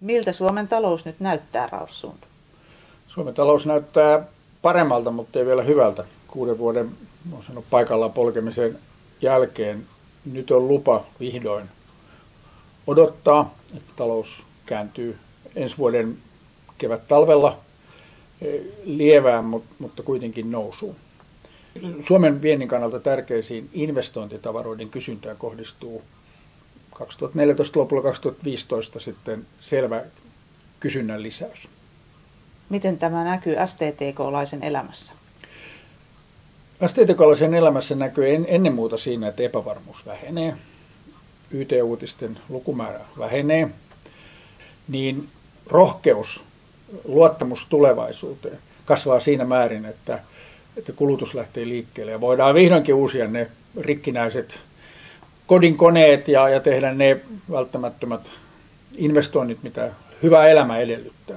Miltä Suomen talous nyt näyttää, Ralf Sund? Suomen talous näyttää paremmalta, mutta ei vielä hyvältä. 6 vuoden paikallaan polkemisen jälkeen nyt on lupa vihdoin odottaa, että talous kääntyy ensi vuoden kevät-talvella lievään, mutta kuitenkin nousuun. Suomen viennin kannalta tärkeisiin investointitavaroiden kysyntään kohdistuu 2014 lopulla 2015 sitten selvä kysynnän lisäys. Miten tämä näkyy STTK-laisen elämässä? STTK-laisen elämässä näkyy ennen muuta siinä, että epävarmuus vähenee, YT-uutisten lukumäärä vähenee, niin rohkeus, luottamus tulevaisuuteen kasvaa siinä määrin, että kulutus lähtee liikkeelle ja voidaan vihdoinkin uusia ne rikkinäiset kodinkoneet ja tehdä ne välttämättömät investoinnit, mitä hyvä elämä edellyttää.